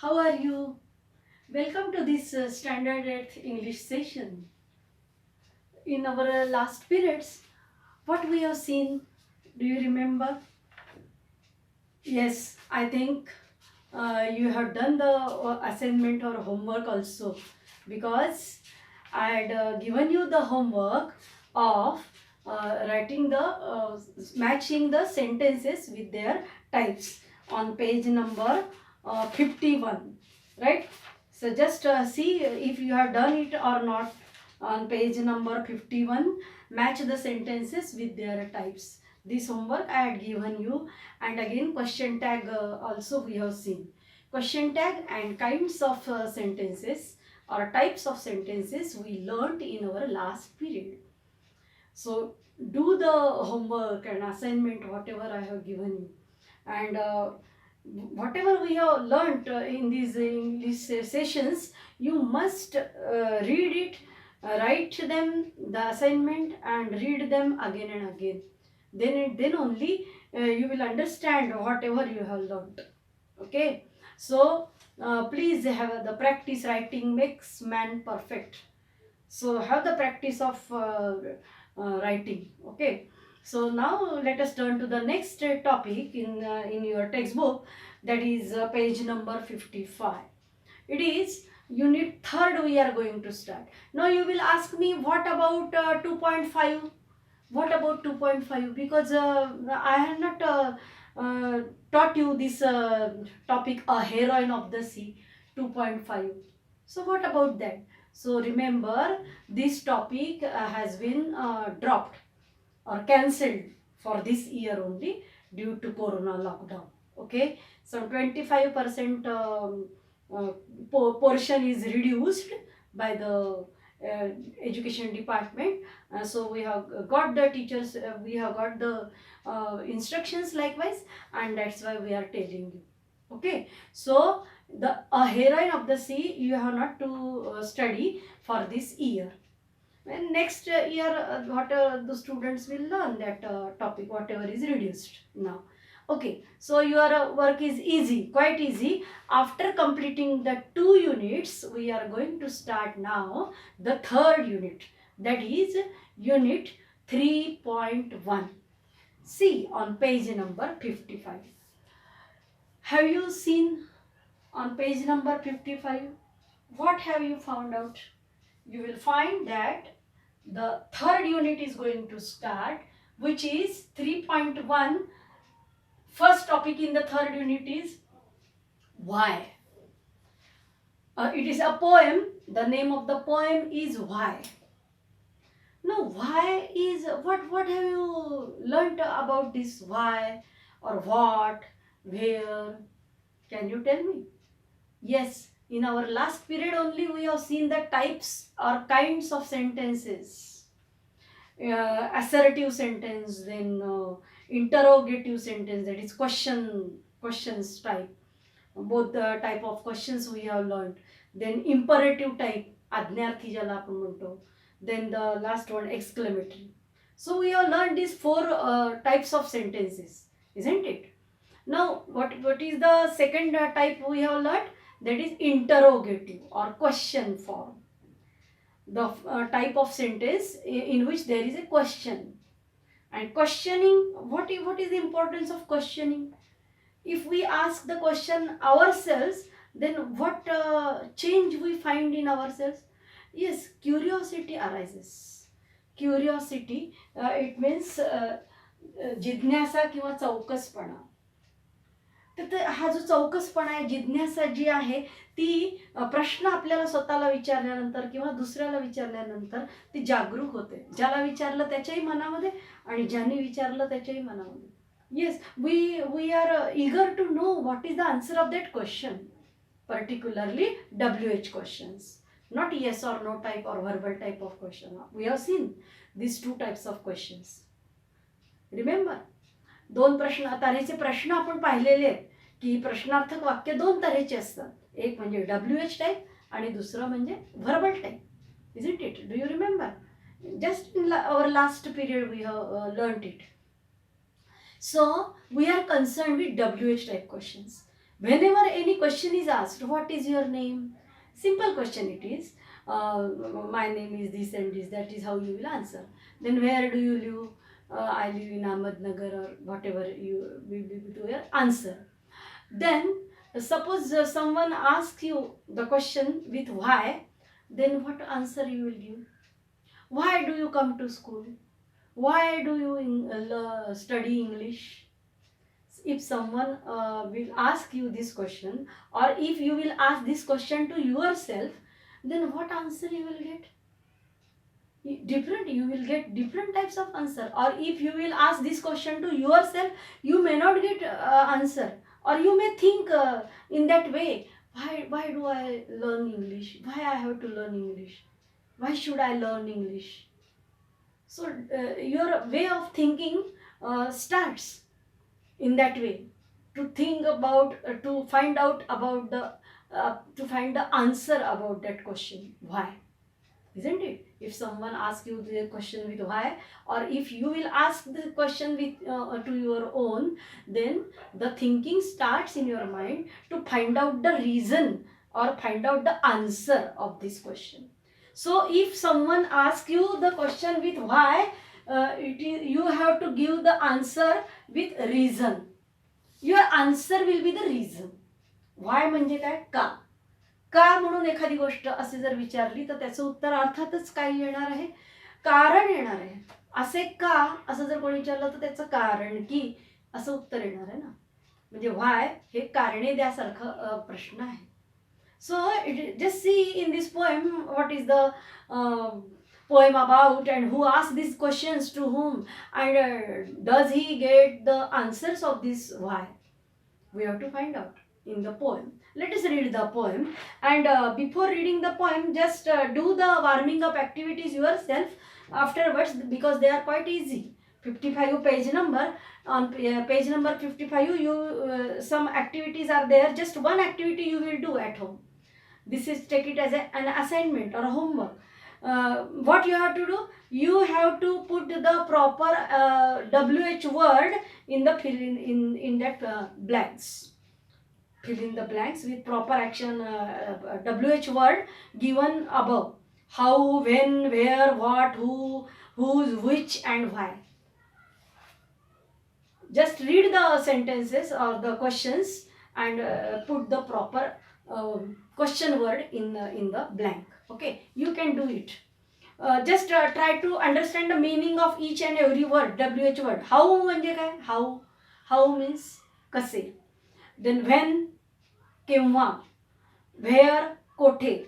How are you? Welcome to this Standard 8th English session. In our last periods, what we have seen, do you remember? Yes, I think you have done the assignment or homework also, because I had given you the homework of writing the matching the sentences with their types on page number 51, right? So just see if you have done it or not. On page number 51, match the sentences with their types. This homework I had given you, and again question tag also we have seen. Question tag and kinds of sentences or types of sentences we learnt in our last period. So do the homework and assignment whatever I have given you, and whatever we have learnt in these English sessions, you must read it, write them the assignment and read them again and again. Then only you will understand whatever you have learnt. Okay, so please have the practice. Writing makes man perfect. So have the practice of writing. Okay, so now let us turn to the next topic in your textbook, that is page number 55. It is unit 3rd we are going to start. Now you will ask me, what about 2.5? What about 2.5? Because I have not taught you this topic, a heroine of the sea 2.5. So what about that? So remember, this topic has been dropped or cancelled for this year only due to corona lockdown. Okay, so 25% portion is reduced by the education department. So we have got the teachers, we have got the instructions likewise, and that's why we are telling you. Okay, so the a heroine of the sea you have not to study for this year. And next year what the students will learn that topic whatever is reduced now. Okay, so your work is easy, quite easy. After completing the 2 units, we are going to start now the 3rd unit, that is unit 3.1. See on page number 55. Have you seen on page number 55? What have you found out? You will find that the 3rd unit is going to start, which is 3.1. First topic in the 3rd unit is why. It is a poem. The name of the poem is Why. Now, why is what have you learnt about this why or what, where? Can you tell me? Yes, in our last period only we have seen the types or kinds of sentences. Assertive sentence, then interrogative sentence, that is questions type. Both the type of questions we have learned. Then imperative type, आज्ञार्थी ज्याला आपण म्हणतो. Then the last one, exclamatory. So we have learned these 4 types of sentences, isn't it? Now what is the second type we have learned? That is interrogative or question form. The type of sentence in which there is a question. And questioning, what is the importance of questioning? If we ask the question ourselves, then what change we find in ourselves? Yes, curiosity arises. Curiosity, it means जिज्ञासा किंवा चौकसपणा. तर हा जो चौकसपणा आहे, जिज्ञासा जी आहे ती प्रश्न आपल्याला स्वतःला विचारल्यानंतर किंवा दुसऱ्याला विचारल्यानंतर ती जागरूक होते. ज्याला विचारलं त्याच्याही मनामध्ये आणि ज्याने विचारलं त्याच्याही मनामध्ये. Yes, we are eager to know what is the answer of that question, particularly WH questions, not yes or no type or verbal type of question. We have seen these 2 types of questions. Remember, 2 तऱ्हेचे प्रश्न आपण पाहिलेले आहेत की प्रश्नार्थक वाक्य 2 तऱ्हेचे असतात. एक म्हणजे WH टाईप आणि दुसरं म्हणजे verbal type. Isn't it? Do you remember? Just in our last period we have learnt it. So we are concerned with WH type questions. Whenever any question is asked, what is your name? Simple question it is. My name is this and this. That is how you will answer. Then where do you live? I live in Ahmednagar, or whatever you will be to your answer. Then suppose someone asks you the question with why, then what answer you will give? Why do you come to school? Why do you study English? If someone will ask you this question, or if you will ask this question to yourself, then what answer you will get? Different, you will get different types of answer. Or if you will ask this question to yourself, you may not get answer, or you may think in that way, why do I learn English? Why I have to learn English? Why should I learn English? So your way of thinking starts in that way, to think about to find out about the to find the answer about that question, why, isn't it? If someone asks you the question with why, or if you will ask the question with to your own, then the thinking starts in your mind to find out the reason or find out the answer of this question. So if someone asks you the question with why, you have to give the answer with reason. Your answer will be the reason. Why म्हणजे काय? का म्हणून एखादी गोष्ट असे जर विचारली तर त्याचं उत्तर अर्थातच काय येणार आहे? कारण येणार आहे. असे का असं जर कोणी विचारलं तर त्याचं कारण की असं उत्तर येणार आहे ना. म्हणजे व्हाय हे कारणे द्यासारखं प्रश्न आहे. So just see in this poem what is the poem about, and who asked these questions to whom, and does he get the answers of this why? We have to find out in the poem. Let us read the poem, and before reading the poem, just do the warming up activities yourself afterwards, because they are quite easy. 55 page number, on page number 55 you some activities are there. Just one activity you will do at home. This is, take it as an assignment or a homework. What you have to do, you have to put the proper WH word in the in that blanks. Fill in the blanks with proper action WH word given above. How, when, where, what, who, whose, which, and why. Just read the sentences or the questions and put the proper question word in the blank. Okay, you can do it. Just try to understand the meaning of each and every word, WH word. How म्हणजे काय? How means कसे. Then when, केव्हा. Where, कोठे.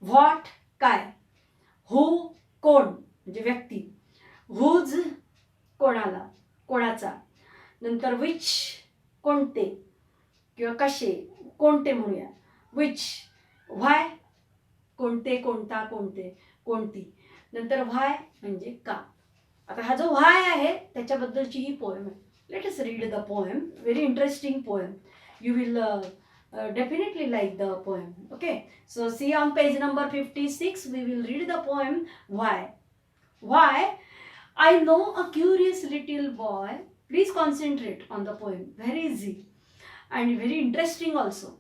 What, काय. Who, कोण म्हणजे व्यक्ती. Whose, कोणाला, कोणाचा. नंतर which, कोणते किंवा कसे, कोणते म्हणूया. which, why, कोणते, कोणता, कोणते, कोणती. नंतर why म्हणजे का. आता हा जो why आहे त्याच्याबद्दलची ही पोएम आहे. Let us read the poem. Very interesting poem. You will definitely like the poem. Okay, so see on page number 56 we will read the poem why. I know a curious little boy. Please concentrate on the poem. Very easy and very interesting also.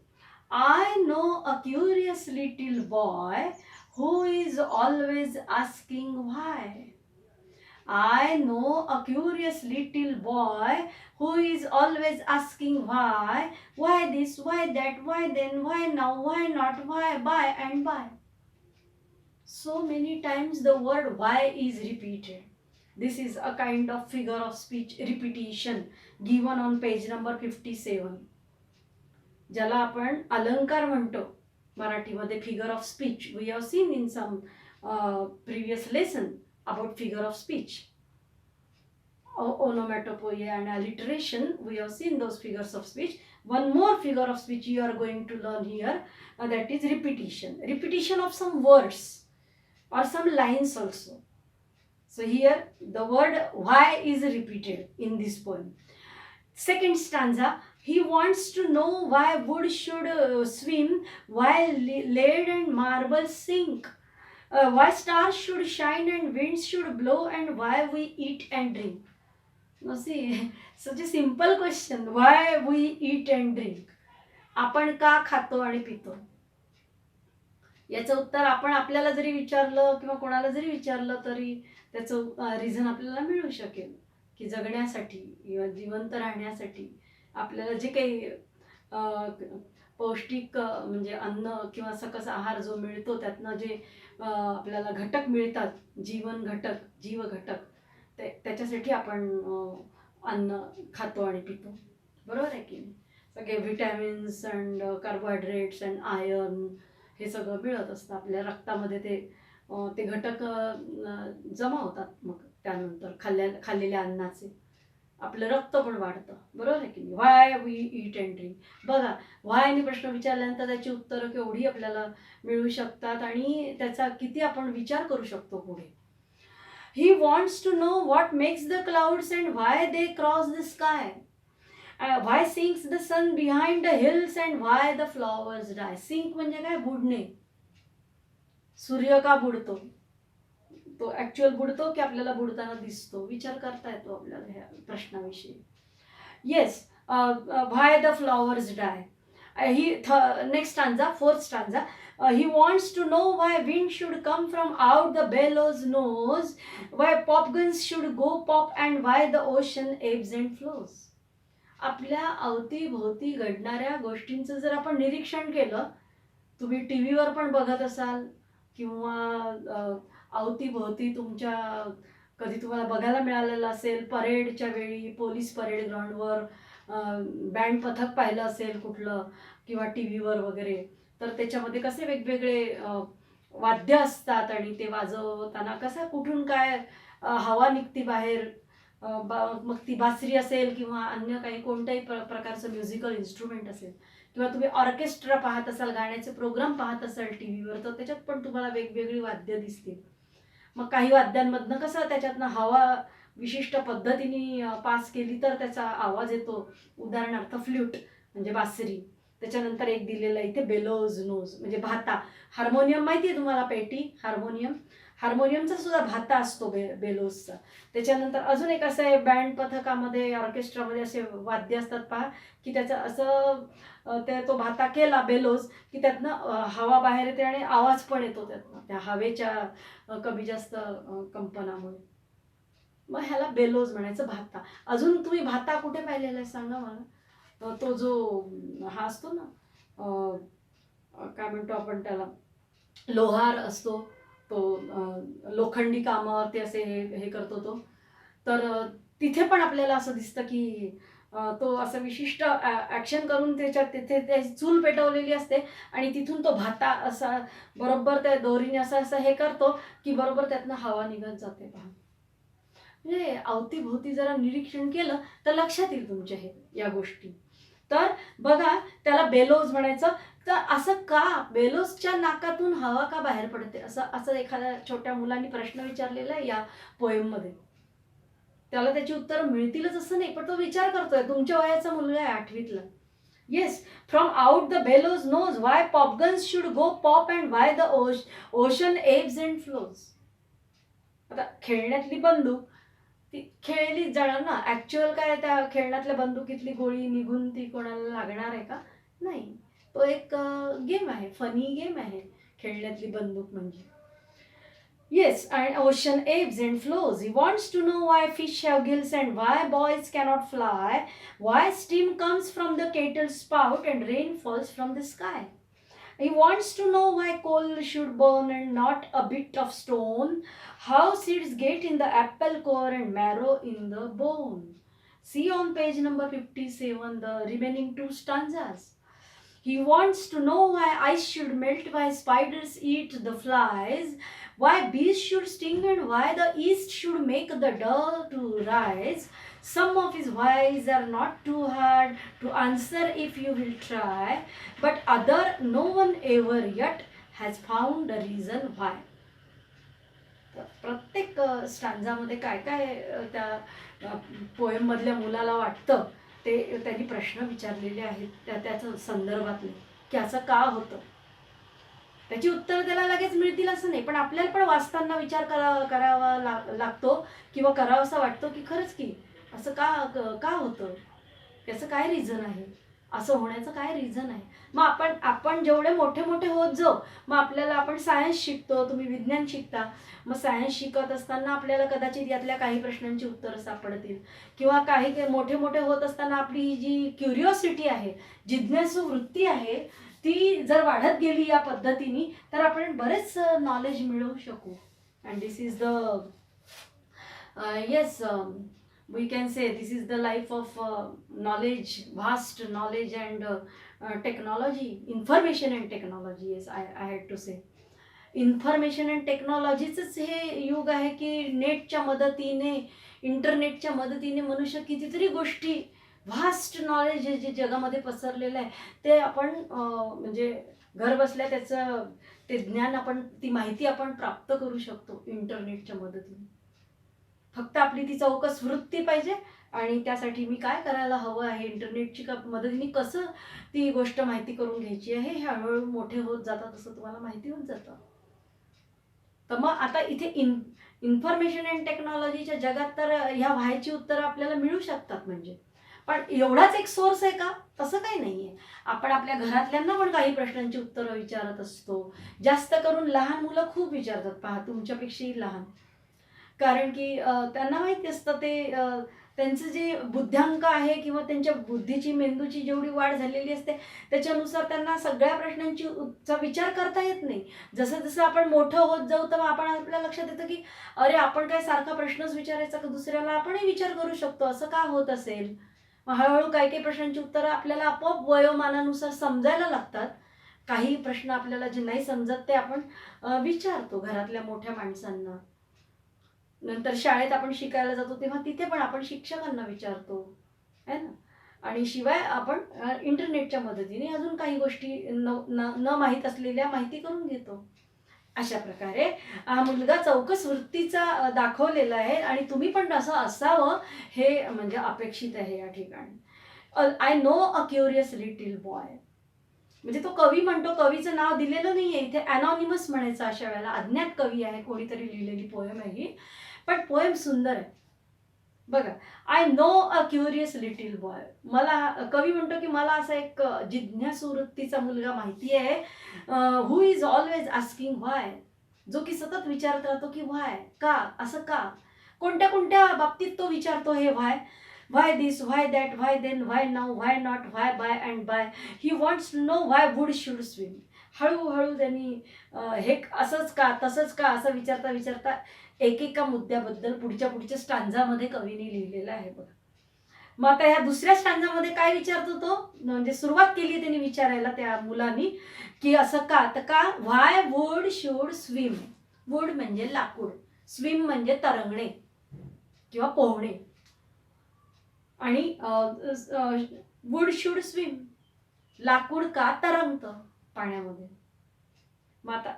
I know a curious little boy who is always asking why. I know a curious little boy who is always asking why this, why that, why then, why now, why not, why, by and by. So many times the word why is repeated. This is a kind of figure of speech repetition given on page number 57. ज्याला आपण अलंकार म्हणतो मराठीमध्ये, figure of speech. We have seen in some previous lesson about figure of speech, onomatopoeia and alliteration. We have seen those figures of speech. One more figure of speech you are going to learn here, that is repetition of some words or some lines also. So here the word why is repeated in this poem. Second stanza, he wants to know why wood should swim while lead and marble sink. Why stars should shine and winds should blow, and why we eat and drink. Now see, such a simple question, why we eat and drink. आपण का खातो आणि पितो? याचं उत्तर आपण आपल्याला जरी विचारलं किंवा कोणाला जरी विचारलं तरी त्याचं रिझन आपल्याला मिळू शकेल, की जगण्यासाठी किंवा जिवंत राहण्यासाठी आपल्याला जे काही पौष्टिक म्हणजे अन्न किंवा सकस आहार जो मिळतो त्यातनं जे आपल्याला घटक मिळतात, जीवन घटक, जीव घटक, त्याच्यासाठी आपण अन्न खातो आणि पितो. बरोबर आहे की नाही? सगळे vitamins and carbohydrates and iron हे सगळं मिळत असतं आपल्या रक्तामध्ये. ते घटक जमा होतात मग त्यानंतर खाल्लेल्या अन्नाचे आपलं रक्त पण वाढतं. बरोबर आहे की नाही? व्हाय वी ईट अँड ड्रिंक. बघा, व्हायने प्रश्न विचारल्यानंतर त्याची उत्तरं केवढी आपल्याला मिळू शकतात आणि त्याचा किती आपण विचार करू शकतो पुढे. He wants to know what makes the clouds and why they cross the sky. Why sinks the sun behind the hills and why the flowers die. Sink म्हणजे काय? बुडणे. सूर्य का बुडतो? तो ॲक्च्युअल बुडतो की आपल्याला बुडताना दिसतो? विचार करता येतो आपल्याला ह्या प्रश्नाविषयी. Yes, why the flowers die. ही next stanza, fourth stanza. He wants to know why wind should come from out the bellows nose, why pop guns should go pop, and why the ocean ebbs and flows. आपल्या अवतीभोवती घडणाऱ्या गोष्टींचं जर आपण निरीक्षण केलं, तुम्ही टी व्हीवर पण बघत असाल किंवा अवतीभोवती तुमच्या कधी तुम्हाला बघायला मिळालेलं असेल, परेडच्या वेळी पोलीस परेड ग्राउंडवर बँड पथक पाहिलं असेल कुठलं किंवा टी व्हीवर वगैरे, तर त्याच्यामध्ये कसे वेगवेगळे वाद्य असतात आणि ते वाजवताना कसं कुठून काय हवा निघती बाहेर. मग ती बासरी असेल किंवा अन्य काही कोणत्याही प्रकारचं म्युझिकल इन्स्ट्रुमेंट असेल किंवा तुम्ही ऑर्केस्ट्रा पाहत असाल, गाण्याचे प्रोग्राम पाहत असाल टी व्हीवर, तर त्याच्यात पण तुम्हाला वेगवेगळी वाद्य दिसतील. मग काही वाद्यांमधनं कसं त्याच्यातनं हवा विशिष्ट पद्धतीने पास केली तर त्याचा आवाज येतो. उदाहरणार्थ फ्ल्यूट म्हणजे बासरी. त्याच्यानंतर एक दिलेलं इथे बेलोज नोज म्हणजे भाता. हार्मोनियम माहिती आहे तुम्हाला? पेटी हार्मोनियम. हार्मोनियमचा सुद्धा भाता असतो बेलोजचा. त्याच्यानंतर अजून एक असं आहे, बँड पथकामध्ये ऑर्केस्ट्रामध्ये असे वाद्य असतात पहा, की त्याचं असं तो भाता केला बेलोज की त्यातनं हवा बाहेर येते आणि आवाज पण येतो त्यातनं त्या हवेच्या कमी जास्त कंपनामुळे. मग ह्याला बेलोज म्हणायचं, भाता. अजून तुम्ही भाता कुठे पाहिलेला आहे सांगा मला? तो जो हा असतो ना, काय म्हणतो आपण त्याला, लोहार असतो तो, लोखंडी कामावरती असे हे करतो तो. तर तिथे पण आपल्याला असं दिसतं की तो असं विशिष्ट ॲक्शन करून त्याच्यात तिथे त्याची चूल पेटवलेली असते आणि तिथून तो भाता असा बरोबर त्या दोरीने असं असं हे करतो की बरोबर त्यातनं हवा निघत जाते पहा. म्हणजे अवतीभोवती जरा निरीक्षण केलं तर लक्षात येईल तुमच्या हे या गोष्टी. तर बघा, त्याला बेलोज म्हणायचं. तर असं का? बेलोजच्या नाकातून हवा का बाहेर पडते असं असं एखाद्या छोट्या मुलांनी प्रश्न विचारलेला आहे या पोएममध्ये. त्याला त्याची उत्तरं मिळतीलच असं नाही, पण तो विचार करतोय. तुमच्या वयाचा मुलगा आहे 8वीतला. Yes, from out the bellows nose why popguns should go pop and why the ocean ebbs and flows. आता खेळण्यातली बंदूक ती खेळलीच जाणार ना. ॲक्च्युअल काय त्या खेळण्यातल्या बंदुकीतली गोळी निघून ती कोणाला लागणार आहे का? नाही. तो एक गेम आहे, फनी गेम आहे खेळण्यातली बंदूक म्हणजे. Yes, and ocean ebbs and flows. He wants to know why fish have gills and why boys cannot fly, why steam comes from the kettle spout and rain falls from the sky. He wants to know why coal should burn and not a bit of stone, how seeds get in the apple core and marrow in the bone. See on page number 57 the remaining two stanzas. He wants to know why ice should melt, why spiders eat the flies, why bees should sting and why the east should make the dough to rise. Some of his whys are not too hard to answer if you will try, but other no one ever yet has found a reason why. प्रत्येक स्टांजामध्ये काय काय त्या पोएममधल्या मुलाला वाटतं ते त्यांनी प्रश्न विचारलेले आहेत त्याच्या संदर्भातले, की असं का होतं. त्याची उत्तर त्याला लगेच मिळतील असं नाही, पण आपल्याला पण वाचताना विचार करावा लागतो किंवा करावासा वाटतो की खरंच की असं का होतं, त्याचं काय रिझन आहे. असं होण्याचं काय रिझन आहे? मग आपण जेवढे मोठे मोठे होत जाऊ, मग आपल्याला आपण सायन्स शिकतो, तुम्ही विज्ञान शिकता, मग सायन्स शिकत असताना आपल्याला कदाचित यातल्या काही प्रश्नांची उत्तरं सापडतील, किंवा काही मोठे मोठे होत असताना आपली ही जी क्युरिओसिटी आहे, जिज्ञासू वृत्ती आहे, ती जर वाढत गेली या पद्धतीने, तर आपण बरेच नॉलेज मिळवू शकू. And this is the yes, we can say this is the life of knowledge, vast knowledge and technology, information and technology. Yes, I had to say information and टेक्नॉलॉजीचंच हे युग आहे की नेटच्या मदतीने, इंटरनेटच्या मदतीने मनुष्य कितीतरी गोष्टी, व्हास्ट नॉलेज जे जगामध्ये पसरलेलं आहे ते आपण म्हणजे घर बसल्या त्याचं ते ज्ञान आपण, ती माहिती आपण प्राप्त करू शकतो इंटरनेटच्या मदतीने. फक्त आपली ती चौकस वृत्ती पाहिजे, आणि त्यासाठी मी काय करायला हवं आहे, इंटरनेटची मदतीने कसं ती गोष्ट माहिती करून घ्यायची आहे, हे हळूहळू मोठे होत जातात तसं तुम्हाला माहिती होत जातं. तर मग आता इथे इन्फॉर्मेशन अँड टेक्नॉलॉजीच्या जगात तर ह्या व्हायची उत्तरं आपल्याला मिळू शकतात म्हणजे, पण एवढाच एक सोर्स आहे का? तसं काही नाही आहे. आपण आपल्या घरातल्यांना पण काही प्रश्नांची उत्तरं विचारत असतो. जास्त करून लहान मुलं खूप विचारतात, पहा तुमच्यापेक्षाही लहान, कारण की त्यांना माहिती असतं ते त्यांचं जे बुद्ध्यांक आहे किंवा त्यांच्या बुद्धीची, मेंदूची जेवढी वाढ झालेली असते त्याच्यानुसार त्यांना सगळ्या प्रश्नांची चा विचार करता येत नाही. जसं जसं आपण मोठं होत जाऊ तर आपण आपल्या लक्षात येतं की अरे आपण काय सारखा प्रश्नच विचारायचा का दुसऱ्याला, आपणही विचार करू शकतो, असं का होत असेल. मग हळूहळू काही काही प्रश्नांची उत्तरं आपल्याला आपोआप वयोमानानुसार समजायला लागतात. काही प्रश्न आपल्याला जे नाही समजत ते आपण विचारतो घरातल्या मोठ्या माणसांना. नंतर शाळेत आपण शिकायला जातो तेव्हा तिथे पण आपण शिक्षकांना विचारतो है ना. आणि शिवाय आपण इंटरनेटच्या मदतीने अजून काही गोष्टी न माहीत असलेल्या माहिती करून घेतो. अशा प्रकारे हा मुलगा चौकस वृत्तीचा दाखवलेला आहे, आणि तुम्ही पण असं असावं हे म्हणजे अपेक्षित आहे या ठिकाणी. I know a curious little boy, म्हणजे तो कवी म्हणतो, कवीचं नाव दिलेलं नाहीये इथे, अनॉनिमस म्हणायचं अशा वेळेला, अज्ञात कवी आहे, कोणीतरी लिहिलेली पोएम आहे ही, पण पोएम सुंदर आहे बघा. I know a curious little boy, मला कवी म्हणतो की मला असा एक जिज्ञासू वृत्तीचा मुलगा माहिती आहे, हु इज ऑलवेज आस्किंग व्हाय, जो की सतत विचारत राहतो की व्हाय, का, असं का, कोणत्या कोणत्या बाबतीत तो विचारतो हे why, why this, why that, why then, why now, why not, why by and by, he wants to know why wood should swim. हळूहळू त्यांनी हे असंच का, तसंच का, असं विचारता विचारता एकेका मुद्द्याबद्दल पुढच्या स्टांजामध्ये कवीने लिहिलेलं आहे बघा. मग आता ह्या दुसऱ्या स्टांजामध्ये काय विचारतो तो, म्हणजे सुरुवात केली त्यांनी विचारायला त्या मुलांनी की असं का, तर का, व्हाय वुड शुड स्विम. वुड म्हणजे लाकूड, स्विम म्हणजे तरंगणे किंवा पोहणे, आणि वुड शुड स्विम, लाकूड का तरंगतं पाण्यामध्ये. मग आता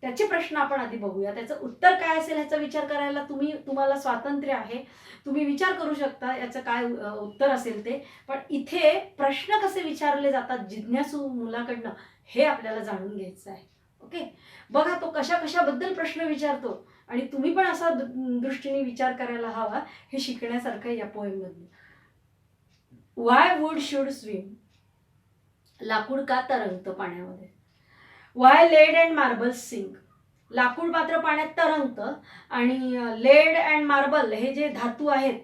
त्याचे प्रश्न आपण आधी बघूया, त्याचं उत्तर काय असेल ह्याचा विचार करायला तुम्हाला स्वातंत्र्य आहे, तुम्ही विचार करू शकता याचं काय उत्तर असेल ते. पण इथे प्रश्न कसे विचारले जातात जिज्ञासू मुलाकडनं हे आपल्याला जाणून घ्यायचं आहे. ओके, बघा तो कशा कशाबद्दल प्रश्न विचारतो, आणि तुम्ही पण असा दृष्टीने विचार करायला हवा, हे शिकण्यासारखं या पोएममधून. व्हाय वुड शुड स्विम, लाकूड का तरंगतं पाण्यामध्ये. व्हाय लेड अँड मार्बल सिंक, लाकूड मात्र पाण्यात तरंगतं, आणि लेड अँड मार्बल हे जे धातू आहेत,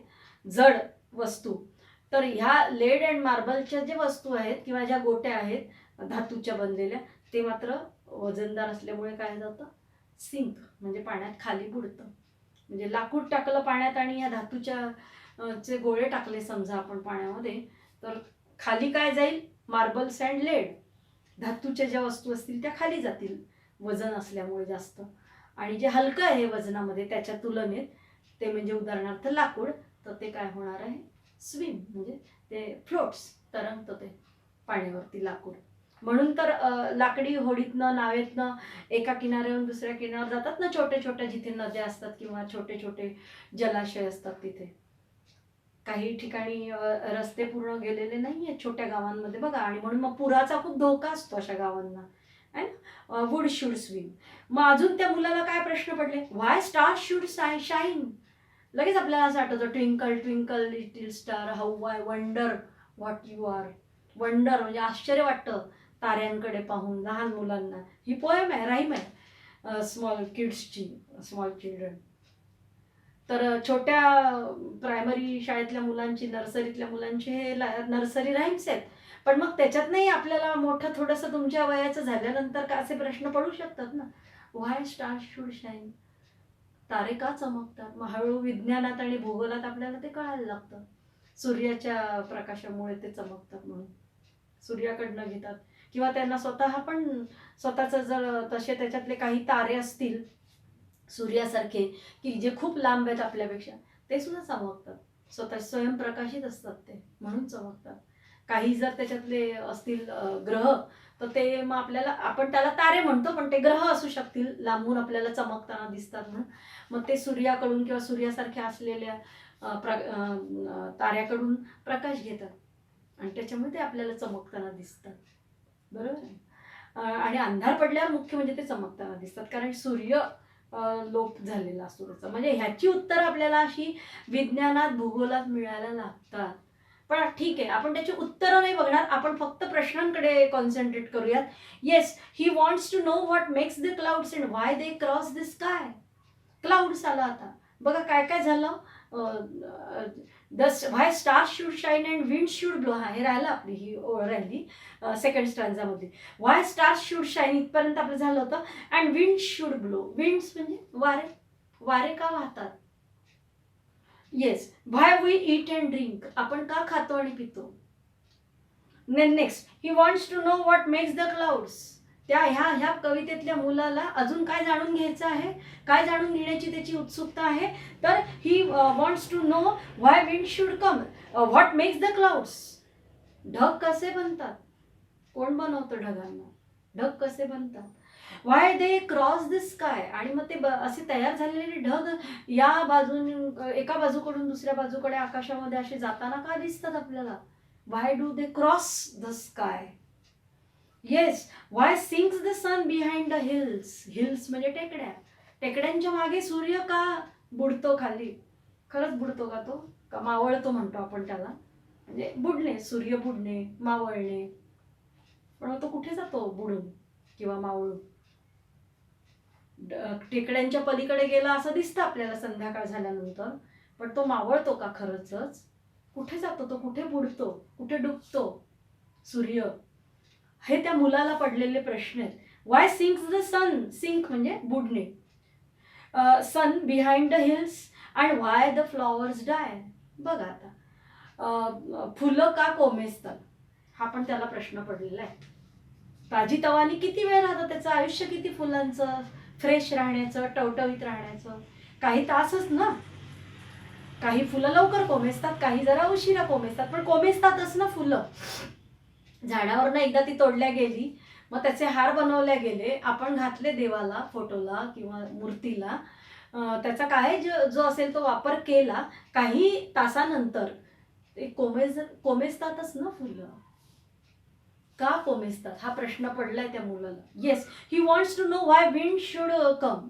जड वस्तू, तर ह्या लेड अँड मार्बलच्या जे वस्तू आहेत किंवा ज्या गोट्या आहेत धातूच्या बनलेल्या, ते मात्र वजनदार असल्यामुळे काय जातं, सिंक म्हणजे पाण्यात खाली बुडतं. म्हणजे लाकूड टाकलं पाण्यात आणि या धातूच्या चे गोळे टाकले समजा आपण पाण्यामध्ये, तर खाली काय जाईल, मार्बल्स अँड लेड, धातूच्या ज्या वस्तू असतील त्या खाली जातील वजन असल्यामुळे जास्त, आणि जे हलकं आहे वजनामध्ये त्याच्या तुलनेत ते म्हणजे उदाहरणार्थ लाकूड, तर ते काय होणार आहे, स्विम म्हणजे ते फ्लोट्स, तरंगतं ते पाण्यावरती लाकूड. म्हणून तर लाकडी होडीतनं, नावेतनं एका किनाऱ्यावरून दुसऱ्या किनाऱ्यावर जातात ना, छोटे छोटे जिथे नद्या असतात किंवा छोटे छोटे जलाशय असतात तिथे. काही ठिकाणी रस्ते पूर्ण गेलेले नाहीये छोट्या गावांमध्ये बघा, आणि म्हणून मग पुराचा खूप धोका असतो अशा गावांना, है ना. Would should swim. मग अजून त्या मुलाला काय प्रश्न पडले, व्हाय स्टार शुड शाईन. लगेच आपल्याला असं आठवतं, twinkle twinkle little star how I wonder what you are. Wonder म्हणजे आश्चर्य वाटतं ताऱ्यांकडे पाहून लहान मुलांना. ही पोएम आहे, राईम आहे स्मॉल किड्सची, स्मॉल चिल्ड्रन. तर छोट्या प्रायमरी शाळेतल्या मुलांची, नर्सरीतल्या मुलांची हे नर्सरी राईम्स आहेत. पण मग त्याच्यात नाही आपल्याला मोठं थोडंसं तुमच्या वयाचं झाल्यानंतर का असे प्रश्न पडू शकतात ना. व्हाय स्टार्स शुड शाईन, तारे का चमकतात. मग हळूहळू विज्ञानात आणि भूगोलात आपल्याला ते कळायला लागतं. सूर्याच्या प्रकाशामुळे ते चमकतात म्हणून सूर्याकडनं घेतात. किंवा त्यांना स्वतः पण स्वतःचं जर तसे त्याच्यातले काही तारे असतील सूर्यासारखे की जे खूप लांब आहेत आपल्यापेक्षा, ते सुद्धा चमकतात. स्वतः स्वयंप्रकाशित असतात ते, म्हणून चमकतात. काही जर त्याच्यातले असतील ग्रह, तर ते मग आपल्याला, आपण त्याला तारे म्हणतो पण ते ग्रह असू शकतील लांबून आपल्याला चमकताना दिसतात म्हणून. मग ते सूर्याकडून किंवा सूर्यासारख्या असलेल्या ताऱ्याकडून प्रकाश घेतात आणि त्याच्यामुळे ते आपल्याला चमकताना दिसतात. बरोबर आहे. आणि अंधार पडल्यावर मुख्य म्हणजे ते चमकताना दिसतात, कारण सूर्य लोप झालेला असतो त्याचा. म्हणजे ह्याची उत्तरं आपल्याला अशी विज्ञानात भूगोलात मिळायला लागतात. पण ठीक आहे, आपण त्याची उत्तरं नाही बघणार, आपण फक्त प्रश्नांकडे कॉन्सन्ट्रेट करूयात. Yes, he wants to know what makes the clouds and why they cross the sky. Clouds आला आता बघा काय काय झालं. Why stars should shine and wind should blow. हा हे राहिलं, आपली ही ओळ राहिली सेकंड स्टॅन्झामधली. व्हाय स्टार्स शुड शाईन इथपर्यंत आपलं झालं होतं. And wind should blow. Winds म्हणजे वारे, वारे का वाहतात. Yes, why we eat and drink, आपण का खातो आणि पितो. Next, he wants to know what makes the clouds. त्या ह्या कवितेतल्या मुलाला अजून काय जाणून घ्यायचं आहे, काय जाणून घेण्याची त्याची उत्सुकता आहे. तर he wants to know why wind should come, what makes the clouds. ढग कसे बनतात, कोण बनवतं ढगांना, ढग कसे बनतात. Why they cross the sky, आणि मग ते असे तयार झालेले ढग या बाजूने एका बाजूकडून दुसऱ्या बाजूकडे आकाशामध्ये असे जाताना का दिसतात आपल्याला. Why do they cross the sky. Yes, why sinks the sun behind the hills. Hills म्हणजे टेकड्या, टेकड्यांच्या मागे सूर्य का बुडतो खाली. खरंच बुडतो का तो, का मावळतो म्हणतो आपण त्याला. म्हणजे बुडणे, सूर्य बुडणे, मावळणे. पण तो कुठे जातो बुडून किंवा मावळून. टेकड्यांच्या पलीकडे गेला असं दिसतं आपल्याला संध्याकाळ झाल्यानंतर. पण तो मावळतो का खरंच, कुठे जातो तो, कुठे बुडतो, कुठे डुबतो सूर्य. हे त्या मुलाला पडलेले प्रश्न आहेत. Why sinks the sun, sink म्हणजे बुडणे, sun behind the hills, and why the flowers die. बघा आता फुलं का कोमेजतात, हा पण त्याला प्रश्न पडलेला आहे. ताजीतवानी किती वेळ राहतं, त्याचं आयुष्य किती फुलांचं फ्रेश राहण्याचं, टवटवीत राहण्याचं, काही तासच ना. काही फुलं लवकर कोमेजतात, काही जरा उशिरा कोमेजतात, पण कोमेजतातच ना फुलं. झाडावरनं एकदा ती तोडल्या गेली, मग त्याचे हार बनवले गेले, आपण घातले देवाला, फोटोला किंवा मूर्तीला, त्याचा काय जो असेल तो वापर केला, काही तासानंतर ते कोमेजतातच ना फुलं. का कोमेजतात हा प्रश्न पडलाय त्या मुलाला. Yes, he wants to know why wind should come.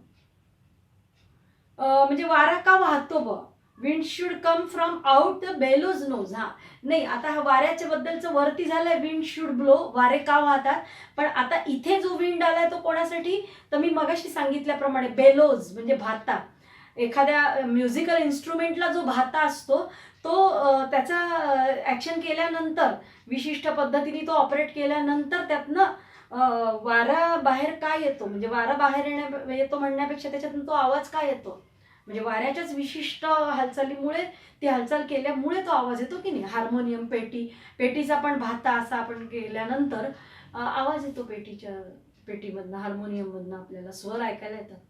म्हणजे वारा का वाहतो बा. Wind should come from out the bellows nose. हा नाही, आता हा वाऱ्याच्या बद्दलचं वरती झालंय, विंड शुड ब्लो, वारे का वाहतात. पण आता इथे जो विंड आलाय तो कोणासाठी, तर मी मगाशी सांगितल्याप्रमाणे बेलोज म्हणजे भाता. एखाद्या म्युझिकल इन्स्ट्रुमेंटला जो भाता असतो तो त्याचा ॲक्शन केल्यानंतर, विशिष्ट पद्धतीने तो ऑपरेट केल्यानंतर त्यातनं वारा बाहेर काय येतो, म्हणजे वारा बाहेर येतो म्हणण्यापेक्षा त्याच्यातून तो आवाज काय येतो, म्हणजे वाऱ्याच्याच विशिष्ट हालचालीमुळे, ती हालचाल केल्यामुळे तो आवाज येतो की नाही. हार्मोनियम, पेटीचा पण भाता असा आपण केल्यानंतर आवाज येतो पेटीमधनं, हार्मोनियममधनं आपल्याला स्वर ऐकायला येतात,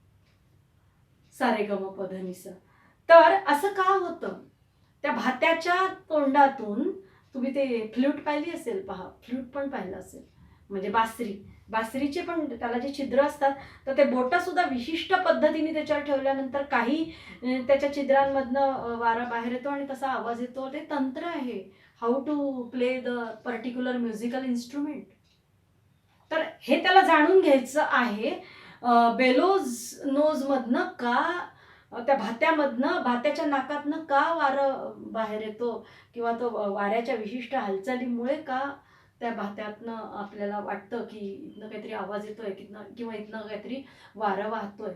सारे गम प ध नि सा. तर असं का होतं, त्या भात्याच्या तोंडातून, तुम्ही ते फ्लूट पाहिली असेल, पहा फ्लूट पण पाहिलं असेल, म्हणजे बासरीचे पण त्याला जे छिद्र असतात, तर ते बोटं सुद्धा विशिष्ट पद्धतीने त्याच्यावर ठेवल्यानंतर काही त्याच्या छिद्रांमधनं वारा बाहेर येतो आणि तसा आवाज येतो. ते तंत्र आहे, how to play the particular musical instrument. तर हे त्याला जाणून घ्यायचं आहे. बेलोज नोजमधनं का, त्या भात्याच्या नाकातनं का वारं बाहेर येतो, किंवा तो वाऱ्याच्या विशिष्ट हालचालीमुळे का त्या भात्यातनं आपल्याला वाटतं की इथनं काहीतरी आवाज येतोय किंवा इथनं काहीतरी वारं वाहतोय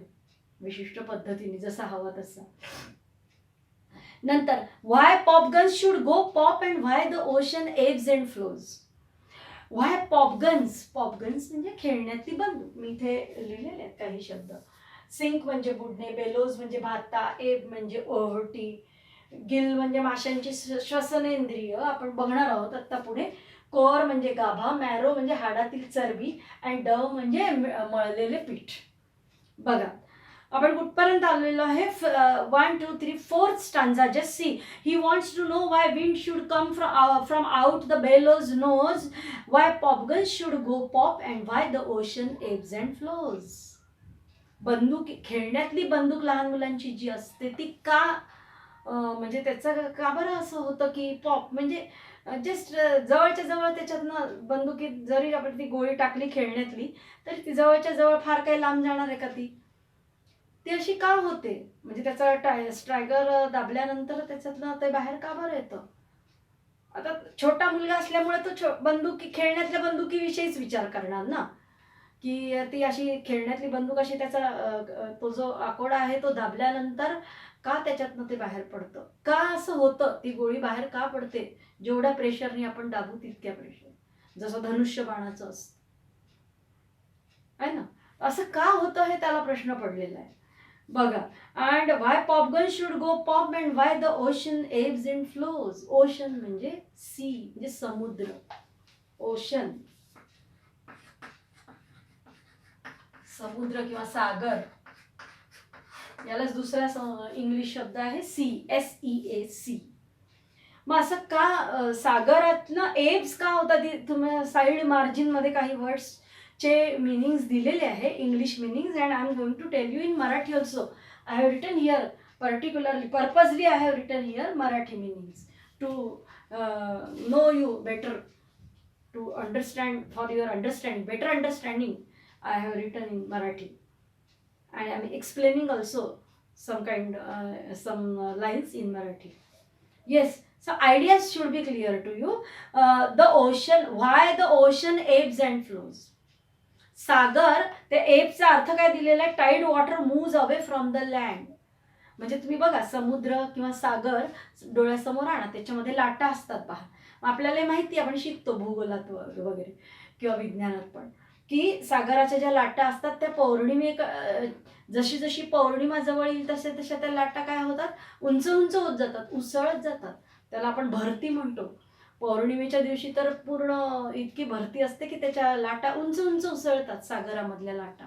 विशिष्ट पद्धतीने, जसा हवा तसा. नंतर why popguns should go pop and why the ocean ebbs and flows. Why popguns, popguns म्हणजे खेळण्यातली बंदूक. मी इथे लिहिलेले आहेत काही शब्द. सिंक म्हणजे बुडणे, बेलोज म्हणजे भाता, एब म्हणजे ओहोटी, गिल म्हणजे माशांची श्वसनेंद्रिय आपण बघणार आहोत आता पुढे. कोर म्हणजे गाभा, मॅरो म्हणजे हाडातील चरबी, अँड डव म्हणजे मळलेले पीठ. बघा आपण कुठपर्यंत आलेलो आहे. 1 2 3 4th stanza. Just see. He wants to know why wind should come from out the bellows nose, why popguns should go pop and why the ocean ebbs and flows. बंदूक, खेळण्यातली बंदूक लहान मुलांची जी असते ती का म्हणजे त्याचं का बरं असं होतं की पॉप म्हणजे जस्ट जवळच्या जवळ त्याच्यातनं बंदुकीत जरी आपण ती गोळी टाकली खेळण्यातली तरी ती जवळच्या जवळ फार काही लांब जाणार आहे का ती अशी का होते. म्हणजे त्याचा स्ट्रायगर दाबल्यानंतर त्याच्यातनं ते बाहेर का बरं येतं. आता छोटा मुलगा असल्यामुळे तो बंदुकी खेळण्यातल्या बंदुकीविषयीच विचार करणार ना, की ती अशी खेळण्यातली बंदूक अशी त्याचा तो जो आकोडा आहे तो दाबल्यानंतर का त्याच्यातनं ते बाहेर पडतं, का असं होतं, ती गोळी बाहेर का पडते. जेवढ्या प्रेशरने आपण दाबू तितक्या प्रेशर, जसं धनुष्यबाणाचं असतं आहे ना, असं का होतं हे त्याला प्रश्न पडलेला आहे. बघा. And why popgun should go pop and why the ocean ebbs and flows. Ocean म्हणजे सी म्हणजे समुद्र. ओशन समुद्र किंवा सागर, यालाच दुसरा इंग्लिश शब्द आहे सी, SEA. मग असं का सागरातनं एब्स का होतात. तुम्ही साईड मार्जिन मध्ये काही वर्ड्स चे मीनिंग्स दिलेले आहे, English meanings, and I am going to tell you in Marathi also. I have written here particularly, purposely I have written here Marathi meanings to know you better, to understand, for your understanding, better understanding. I have written in Marathi and I am explaining also some lines in Marathi. Yes, so ideas should be clear to you. The ocean, why the ocean ebbs and flows. सागर, ते एबचा अर्थ काय दिलेला आहे, tide water moves away from the land. म्हणजे तुम्ही बघा समुद्र किंवा सागर डोळ्यासमोर आणा, त्याच्यामध्ये लाटा असतात पहा. आपल्याला माहिती, आपण शिकतो भूगोलात वगैरे किंवा विज्ञानात पण, की सागराच्या ज्या लाटा असतात त्या जशी जशी पौर्णिमा जवळ येईल तशा तशा त्या लाटा काय होतात, उंच उंच होत जातात, उसळत जातात. त्याला आपण भरती म्हणतो. पौर्णिमेच्या दिवशी तर पूर्ण इतकी भरती असते की त्याच्या लाटा उंच उंच उसळतात, सागरामधल्या लाटा.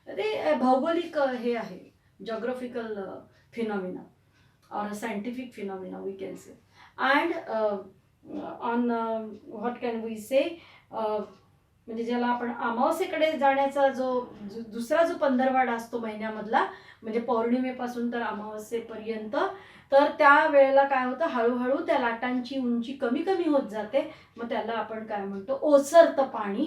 ते भौगोलिक हे आहे, geographical phenomena or a scientific phenomena we can say. And on what can we say, म्हणजे ज्याला आपण अमावस्येकडे जाण्याचा जो दुसरा जो पंधरवाडा असतो महिन्यामधला, म्हणजे पौर्णिमेपासून तर अमावस्येपर्यंत, तर त्या वेळेला काय होतं, हळूहळू त्या लाटांची उंची कमी कमी होत जाते. मग त्याला आपण काय म्हणतो, ओसरतं पाणी,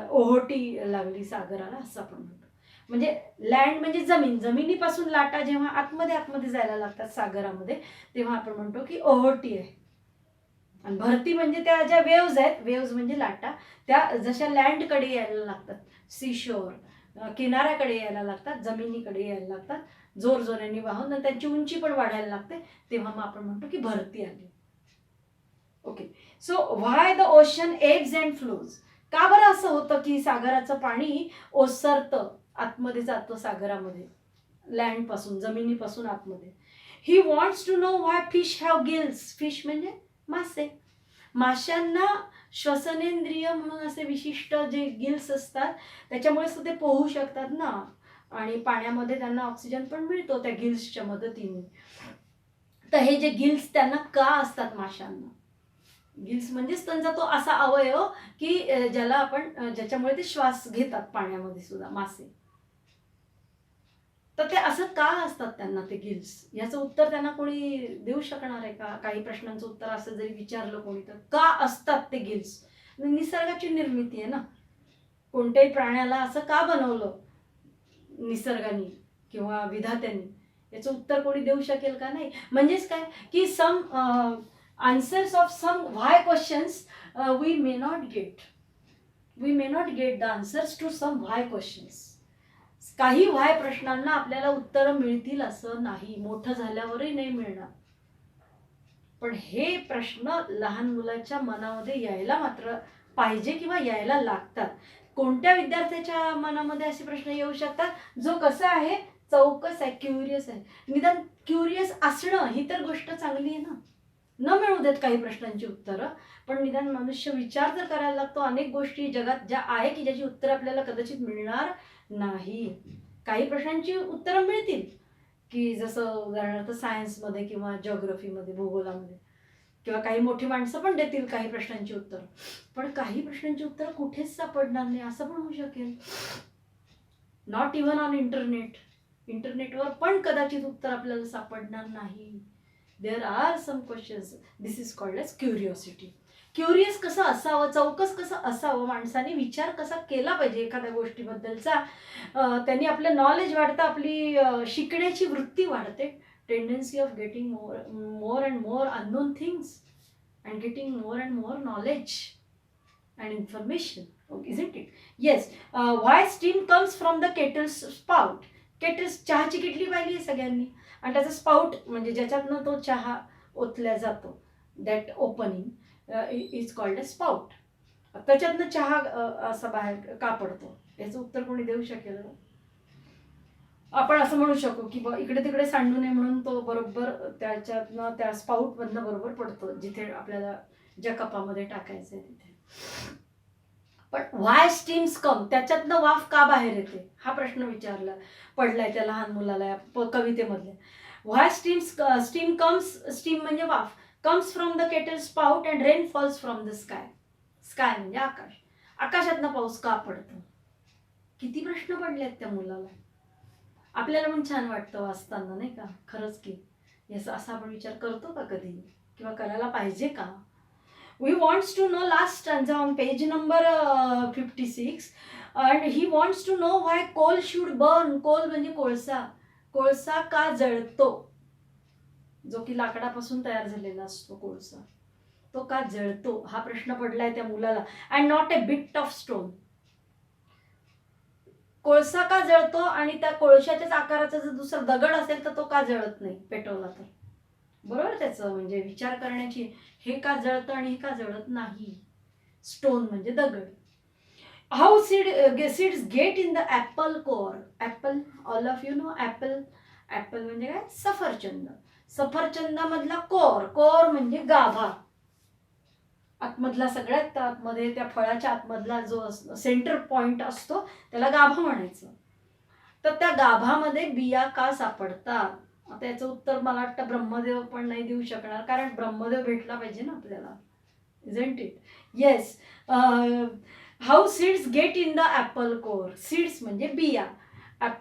ओहोटी लागली सागराला असं आपण म्हणतो. म्हणजे लँड म्हणजे जमीन, जमिनीपासून लाटा जेव्हा आतमध्ये जायला लागतात सागरामध्ये, तेव्हा आपण म्हणतो की ओहोटी आहे. आणि भरती म्हणजे त्या ज्या वेव्ज आहेत, वेव्ज म्हणजे लाटा, त्या जशा लँडकडे यायला लागतात, सीशोर किनाऱ्याकडे यायला लागतात, जमिनीकडे यायला लागतात, जोर जोराने वाहून त्यांची उंची पण वाढायला लागते, तेव्हा मग आपण म्हणतो की भरती आली. Okay. So why the ocean ebbs and flows. का बरं असं होतं की सागराचं पाणी ओसरतं, आतमध्ये जातं सागरामध्ये, लँडपासून, जमिनीपासून आतमध्ये. He wants to know why fish have gills. Fish म्हणजे मासे. माशांना श्वसनेंद्रिय म्हणून असे विशिष्ट जे गिल्स असतात, त्याच्यामुळेच ते पोहू शकतात ना, आणि पाण्यामध्ये त्यांना ऑक्सिजन पण मिळतो त्या गिल्सच्या मदतीने. तर हे जे गिल्स त्यांना का असतात माशांना, गिल्स म्हणजेच त्यांचा तो असा अवयव की ज्याला आपण, ज्याच्यामुळे ते श्वास घेतात पाण्यामध्ये सुद्धा मासे. तर ते असं का असतात त्यांना ते गिल्स, याचं उत्तर त्यांना कोणी देऊ शकणार आहे का. काही प्रश्नांचं उत्तर असं जरी विचारलं कोणी तर का असतात ते गिल्स. निसर्गाची निर्मिती आहे ना, कोणत्याही प्राण्याला असं का बनवलं निसर्गाने किंवा विधात्याने, याचं उत्तर कोणी देऊ शकेल का. नाही. म्हणजेच काय की answers of some why questions we may not get. We may not get the answers to some why questions. काही why प्रश्नांना आपल्याला उत्तरं मिळतील असं नाही, मोठं झाल्यावरही नाही मिळणार. पण हे प्रश्न लहान मुलाच्या मनामध्ये यायला मात्र पाहिजे किंवा यायला लागतात. कोणत्या विद्यार्थ्याच्या मनामध्ये असे प्रश्न येऊ शकतात, जो कसा आहे, चौकस आहे, क्युरियस आहे. निदान क्युरियस असणं ही तर गोष्ट चांगली आहे ना. न मिळू देत काही प्रश्नांची उत्तरं, पण निदान मनुष्य विचार जर करायला लागतो अनेक गोष्टी जगात ज्या आहे की ज्याची उत्तरं आपल्याला कदाचित मिळणार नाही. काही प्रश्नांची उत्तरं मिळतील, की जसं उदाहरणार्थ सायन्समध्ये किंवा जिओग्राफीमध्ये, भूगोलामध्ये, किंवा काही मोठी माणसं पण देतील काही प्रश्नांची उत्तरं. पण काही प्रश्नांची उत्तरं कुठेच सापडणार नाही, असं पण होऊ शकेल. Not even on internet. इंटरनेटवर पण कदाचित उत्तर आपल्याला सापडणार नाही. There are some questions. This is called age curiosity. Curious कसं असावं, चौकस कसं असावं, माणसाने विचार कसा केला पाहिजे एखाद्या गोष्टीबद्दलचा, त्यांनी आपलं नॉलेज वाढतं, आपली शिकण्याची वृत्ती वाढते. Tendency of getting more and more unknown things and getting more and more knowledge and information, isn't it? Yes. Why steam comes from the kettle's spout. Kettles, चहाची किटली पाहिली आहे सगळ्यांनी, आणि त्याचा स्पाउट म्हणजे ज्याच्यातनं तो चहा ओतल्या जातो, that opening is called a spout. त्याच्यातनं चहा असा बाहेर का पडतो, याचं उत्तर कोणी देऊ शकेल? आपण असं म्हणू शकू की इकडे तिकडे सांडू नये म्हणून तो बरोबर त्याच्यातनं त्या स्पाउटमधनं बरोबर पडतो, जिथे आपल्याला ज्या कपामध्ये टाकायचं आहे तिथे. पण व्हाय स्टीम्स कम, त्याच्यातनं वाफ का बाहेर येते, हा प्रश्न विचारला पडलाय त्या लहान मुलाला कवितेमधल्या. व्हाय स्टीम कम्स, स्टीम म्हणजे वाफ, comes from the kettle spout and rain falls from the sky. Sky म्हणजे आकाश, आकाशातनं पाऊस का पडतो. किती प्रश्न पडलेत त्या मुलाला. आपल्याला पण छान वाटतं वाचताना, नाही का? खरंच की याचा असा आपण विचार करतो का कधी, किंवा करायला पाहिजे का? We wants to know last stanza on page number 56, and he wants to know why coal should burn. Coal म्हणजे कोळसा. कोळसा का जळतो, जो की लाकडापासून तयार झालेला असतो कोळसा, तो का जळतो हा प्रश्न पडलाय त्या मुलाला. And not a bit of stone. कोळसा का जळतो आणि त्या कोळशाच्याच आकाराचा जर दुसरा दगड असेल तर तो का जळत नाही पेटवला तर. बरोबर त्याचं म्हणजे विचार करण्याची, हे का जळतं आणि हे का जळत नाही. स्टोन म्हणजे दगड. How seeds get in the Apple core. Apple, all of you know Apple. Apple म्हणजे काय? सफरचंद. सफरचंदामधला कोर, कोर म्हणजे गाभा, आतमधला सगळ्यात आतमध्ये त्या फळाच्या आतमधला जो सेंटर पॉइंट असतो त्याला गाभा म्हणायचं. तर त्या गाभामध्ये बिया का सापडतात, त्याचं उत्तर मला वाटतं ब्रह्मदेव पण नाही देऊ शकणार, कारण ब्रह्मदेव भेटला पाहिजे ना आपल्याला, isn't it? Yes. How seeds get in the Apple core. Seeds म्हणजे बिया.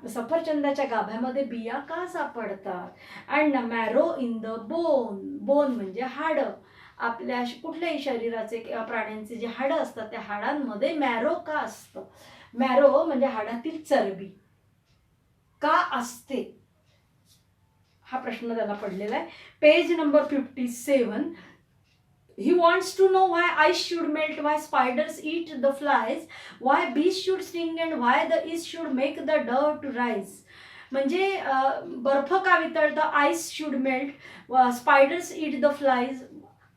सफरचंदाच्या गाभ्यामध्ये बिया का सापडतात. And marrow in the bone. Bone म्हणजे हाडं. आपल्या कुठल्याही शरीराचे किंवा प्राण्यांचे जे हाडं असतात त्या हाडांमध्ये मॅरो का असतं. मॅरो म्हणजे हाडातील चरबी का असते, हा प्रश्न त्याला पडलेला आहे. Page number 57. He wants to know why ice should melt, why spiders eat the flies, why bees should sting, and why the yeast should make the dough to rise. म्हणजे बर्फ का वितळतं, ice should melt, spiders eat the flies.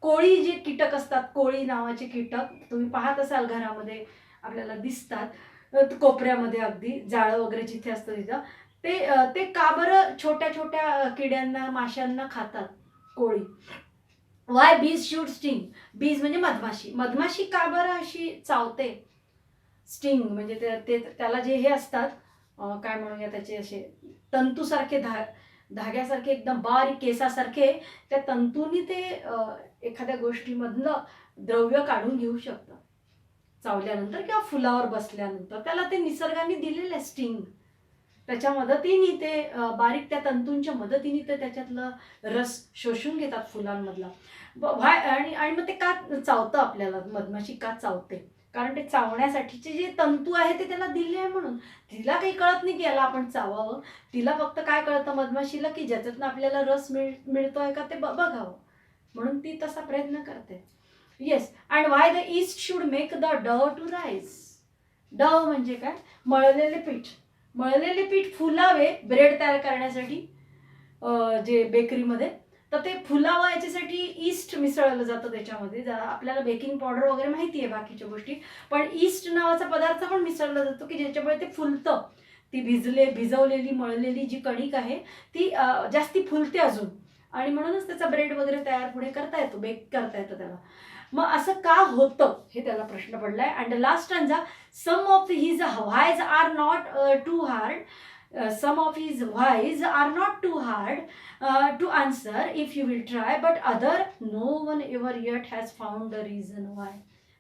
कोळी जे कीटक असतात, कोळी नावाचे कीटक तुम्ही पाहत असाल घरामध्ये आपल्याला दिसतात, कोपऱ्यामध्ये अगदी जाळं वगैरे जिथे असतं तिथं, ते का बरं छोट्या छोट्या किड्यांना, माशांना खातात कोळी. वाय बीज शूड स्टिंग. बीज म्हणजे मधमाशी. मधमाशी का बरं अशी चावते. स्टिंग म्हणजे ते त्याला जे हे असतात, काय म्हणूया त्याचे, असे तंतूसारखे धाग्यासारखे एकदम बारीक केसासारखे, त्या तंतूंनी ते एखाद्या गोष्टीमधलं द्रव्य काढून घेऊ शकतात चावल्यानंतर किंवा फुलावर बसल्यानंतर. त्याला ते निसर्गाने दिलेलं आहे स्टिंग. त्याच्या मदतीने ते बारीक त्या तंतूंच्या मदतीने ते त्याच्यातलं रस शोषून घेतात फुलांमधला. आणि मग ते का चावतं आपल्याला, मधमाशी का चावते, कारण ते चावण्यासाठीचे जे तंतू आहे ते त्याला दिले आहे म्हणून. तिला काही कळत नाही की याला आपण चावावं. तिला फक्त काय कळतं मधमाशीला, की ज्याच्यातनं आपल्याला रस मिळतोय का ते बघावं. म्हणून ती तसा प्रयत्न करते. Yes. And why the east should make the dove to rise. Dove म्हणजे काय? मळलेले पीठ. मळलेले पीठ फुलावे ब्रेड तयार करण्यासाठी जे बेकरीमध्ये, तर ते फुलावं याच्यासाठी ईस्ट मिसळलं जातं त्याच्यामध्ये. आपल्याला बेकिंग पावडर वगैरे माहिती आहे बाकीच्या गोष्टी, पण ईस्ट नावाचा पदार्थ पण मिसळला जातो की ज्याच्यामुळे ते फुलतं. ती भिजवलेली मळलेली जी कणिक आहे ती जास्ती फुलते अजून, आणि म्हणूनच त्याचा ब्रेड वगैरे तयार पुढे करता येतो, बेक करता येतं त्याला. मग असं का होतं हे त्याला प्रश्न पडलाय. And last stanza, some of his whys are not too hard. Some of his whys are not too hard to answer if you will try, but other no one ever yet has found the reason why.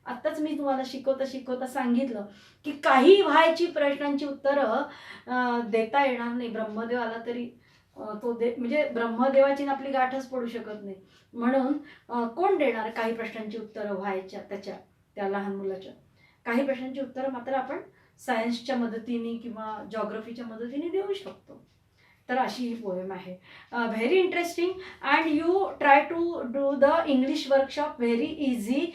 आत्ताच मी तुम्हाला शिकवता सांगितलं की काही व्हायची प्रश्नांची उत्तरं देता येणार नाही. ब्रह्मदेव आला तरी तो म्हणजे ब्रह्मदेवाची आपली गाठच पडू शकत नाही. म्हणून कोण देणार काही प्रश्नांची उत्तरं व्हायच्या त्या लहान मुलाच्या. काही प्रश्नांची उत्तरं मात्र आपण सायन्सच्या मदतीने किंवा जॉग्रफीच्या मदतीने देऊ शकतो. तर अशी ही पोएम आहे. Very interesting. And you try to do the English workshop very easy.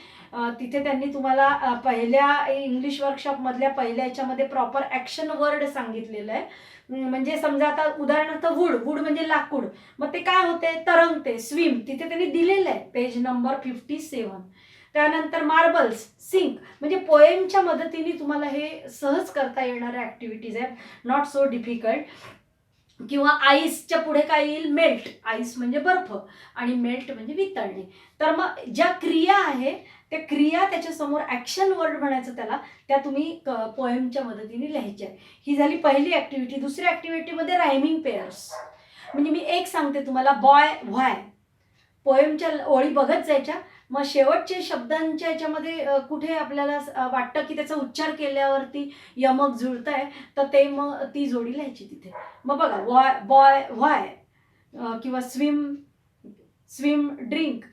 तिथे त्यांनी तुम्हाला पहिल्या इंग्लिश वर्कशॉपमधल्या पहिल्या याच्यामध्ये प्रॉपर ॲक्शन वर्ड सांगितलेलं आहे. म्हणजे समजा आता उदाहरणार्थ वूड म्हणजे लाकूड, मग ते काय होते? तरंगते, स्विम, तिथे त्यांनी दिलेलं आहे पेज नंबर 57. त्यानंतर मार्बल्स, सिंक, म्हणजे पोएमच्या मदतीने तुम्हाला हे सहज करता येणाऱ्या ॲक्टिव्हिटीज आहेत, नॉट सो डिफिकल्ट. किंवा आईसच्या पुढे काय येईल? मेल्ट. आईस म्हणजे बर्फ आणि मेल्ट म्हणजे वितळणे. तर मग ज्या क्रिया आहे त्या क्रिया त्याच्यासमोर ॲक्शन वर्ड म्हणायचं त्याला, त्या तुम्ही पोएमच्या मदतीने लिहायच्या. ही झाली पहिली ॲक्टिव्हिटी. दुसऱ्या ॲक्टिव्हिटीमध्ये रायमिंग पेअर्स. म्हणजे मी एक सांगते तुम्हाला, बॉय व्हाय, पोएमच्या ओळी बघत जायच्या, मग शेवटचे शब्दांच्या याच्यामध्ये कुठे आपल्याला वाटतं की त्याचा उच्चार केल्यावरती यमक जुळत आहे, तर ते मग ती जोडी लिहायची तिथे. मग बघा, बॉय व्हाय किंवा स्विम ड्रिंक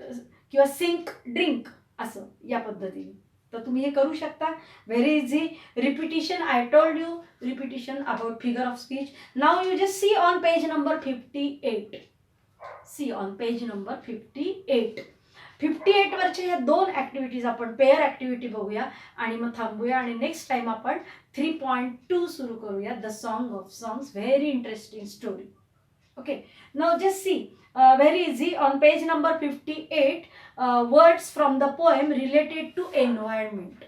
किंवा सिंक ड्रिंक, असं या पद्धतीने. तर तुम्ही हे करू शकता. Very easy. Repetition, I told you, repetition about figure of speech. Now you just see on page number 58. See on page number 58. 58 वरच्या ह्या 2 ॲक्टिव्हिटीज आपण पेअर ॲक्टिव्हिटी बघूया आणि मग थांबूया. आणि नेक्स्ट टाइम आपण 3.2 सुरू करूया, the song of songs. Very interesting story. Okay, now just see, very easy. On page number 58, words from the poem related to environment.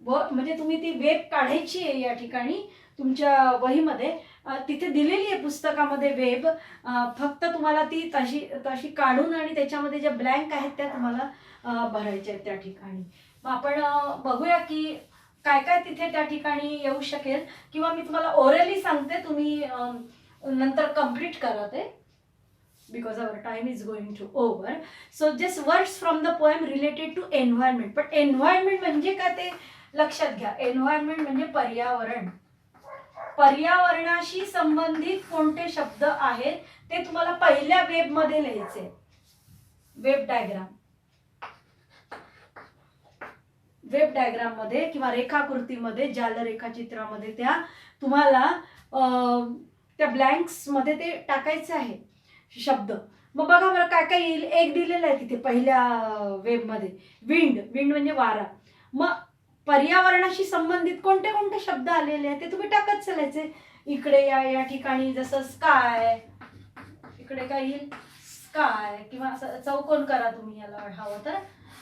म्हणजे तुम्ही ती वेब काढायची आहे या ठिकाणी तुमच्या वहीमध्ये. तिथे दिलेली आहे पुस्तकामध्ये वेब. फक्त तुम्हाला ती तशी काढून आणि त्याच्यामध्ये ज्या ब्लँक आहेत त्या तुम्हाला भरायच्या आहेत त्या ठिकाणी. मग आपण बघूया की काय काय तिथे त्या ठिकाणी येऊ शकेल, किंवा मी तुम्हाला ओरली सांगते, तुम्ही नंतर कंप्लीट करा ते, because our time is going to over. So just words from the poem related to environment. पण environment म्हणजे काय ते लक्षात घ्या. एन्व्हायरमेंट म्हणजे पर्यावरण. पर्यावरणाशी संबंधित कोणते शब्द आहेत ते तुम्हाला पहिल्या वेबमध्ये लिहायचे. वेब डायग्राम मध्ये किंवा रेखाकृतीमध्ये, जाल रेखाचित्रामध्ये त्या तुम्हाला त्या ब्लँक्स मध्ये ते टाकायचे आहे शब्द. मग बघा बरं काय काय येईल. एक दिलेलं आहे तिथे पहिल्या वेबमध्ये, विंड म्हणजे वारा. मग पर्यावरणाशी संबंधित कोणते कोणते शब्द आलेले आहेत ते तुम्ही टाकत चालायचे. इकडे या ठिकाणी जसं स्काय, इकडे काय येईल? स्काय, किंवा असं चौकोन करा तुम्ही याला हवं तर,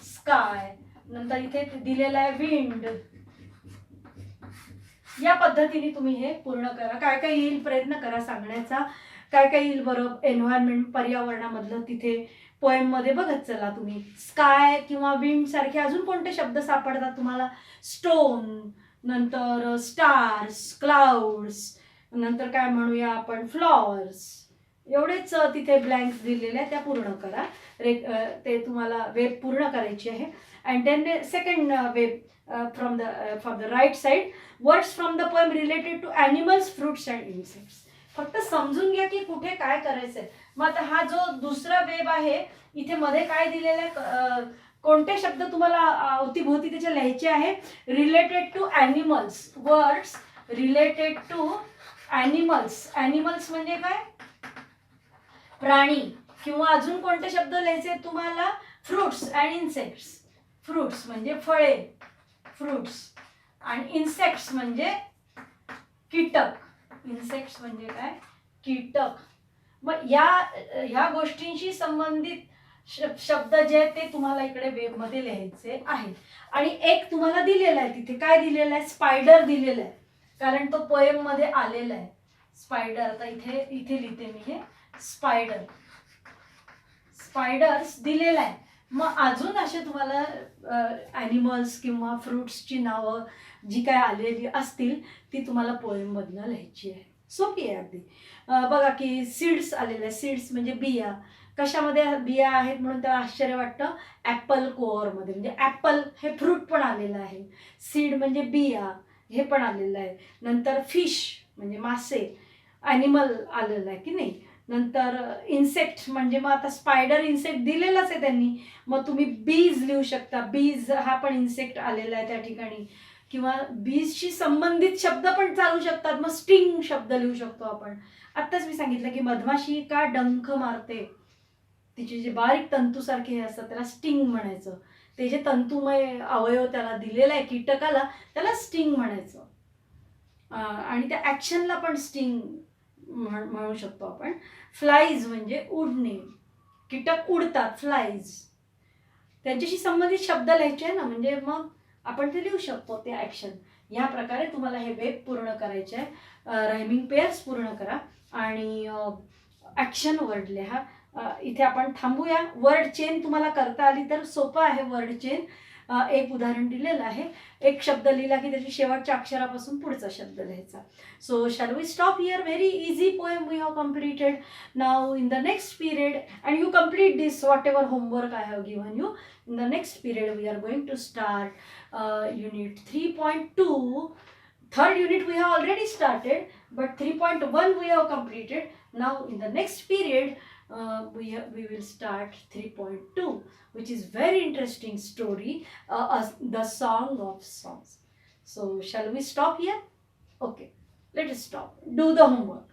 स्काय. नंतर इथे दिलेलं आहे विंड. या पद्धतीने तुम्ही हे पूर्ण करा. काय काय येईल प्रयत्न करा सांगण्याचा. काय काय येईल बरं एन्व्हायरमेंट, पर्यावरणामधलं तिथे पोएममध्ये बघत चला तुम्ही. स्काय किंवा विंड सारखे अजून कोणते शब्द सापडतात तुम्हाला? स्टोन, नंतर स्टार्स, क्लाउड्स, नंतर काय म्हणूया आपण फ्लॉवर्स. एवढेच तिथे ब्लँक्स दिलेले आहेत, त्या पूर्ण करा. ते तुम्हाला वेब पूर्ण करायची आहे. And then second web from the right side, words from the poem related to animals, fruits and insects. फक्त समजून घ्या की कुठे काय करायचंय. मग आता हा जो दुसरा वेब आहे, इथे मध्ये काय दिलेलं आहे, कोणते शब्द तुम्हाला अवतीभोवती त्याच्या लिहायचे आहे. Related to animals, words related to animals. Animals म्हणजे काय? प्राणी. किंवा अजून कोणते शब्द लिहायचे तुम्हाला? Fruits and insects. फ्रुट्स म्हणजे फळे, फ्रुट्स, आणि इन्सेक्ट्स म्हणजे कीटक. इन्सेक्ट्स म्हणजे काय? कीटक. मग ह्या गोष्टींशी संबंधित शब्द जे आहेत ते तुम्हाला इकडे वेबमध्ये लिहायचे आहेत. आणि एक तुम्हाला दिलेला आहे तिथे, काय दिलेलं आहे? स्पायडर दिलेला आहे, कारण तो पोएम मध्ये आलेला आहे. स्पायडर, आता इथे लिहिते मी हे स्पायडर. स्पायडर्स दिलेला आहे. मग अजून असे तुम्हाला ॲनिमल्स किंवा फ्रुट्सची नावं जी काय आलेली असतील ती तुम्हाला पोएममधनं लिहायची आहे. सोपी आहे अगदी. बघा की सीड्स आलेले आहे. सीड्स म्हणजे बिया. कशामध्ये बिया आहेत म्हणून त्याला आश्चर्य वाटतं? ॲपल कोअरमध्ये. म्हणजे ॲपल हे फ्रूट पण आलेलं आहे. सीड म्हणजे बिया हे पण आलेलं आहे. नंतर फिश म्हणजे मासे, ॲनिमल आलेलं आहे की नाही. नंतर इन्सेक्ट म्हणजे मग आता स्पायडर इन्सेक्ट दिलेलाच आहे त्यांनी, मग तुम्ही बीज लिहू शकता. बीज हा पण इन्सेक्ट आलेला आहे त्या ठिकाणी. किंवा बीजशी संबंधित शब्द पण चालू शकतात. मग स्टिंग शब्द लिहू शकतो आपण. आत्ताच मी सांगितलं की मधमाशी का डंख मारते, तिचे जे बारीक तंतूसारखे हे असतात त्याला स्टिंग म्हणायचं. ते जे तंतुमय अवयव त्याला दिलेला आहे कीटकाला त्याला स्टिंग म्हणायचं. आणि त्या ॲक्शनला पण स्टिंग म्हणू शकतो आपण. फ्लाईज म्हणजे उडणे, कीटक उडतात, फ्लाईज. त्यांच्याशी संबंधित शब्द लिहायचे आहे ना, म्हणजे मग आपण ते लिहू शकतो ते ॲक्शन. या प्रकारे तुम्हाला हे वेब पूर्ण करायचे आहे. रायमिंग पेअर्स पूर्ण करा आणि ॲक्शन वर्ड लिहा. इथे आपण थांबूया. वर्ड चेन तुम्हाला करता आली तर सोपं आहे वर्ड चेन. एक उदाहरण दिलेलं आहे. एक शब्द लिहिला की त्याच्या शेवटच्या अक्षरापासून पुढचा शब्द लिहायचा. So shall we stop here? Very easy poem we have completed. Now in the next period and you complete this whatever homework I have given you. In the next period we are going to start unit 3.2. Third unit we have already started, but 3.1 we have completed. Now in the next period we will start 3.2, which is very interesting story, the Song of Songs. So shall we stop here? Okay, let us stop. Do the homework.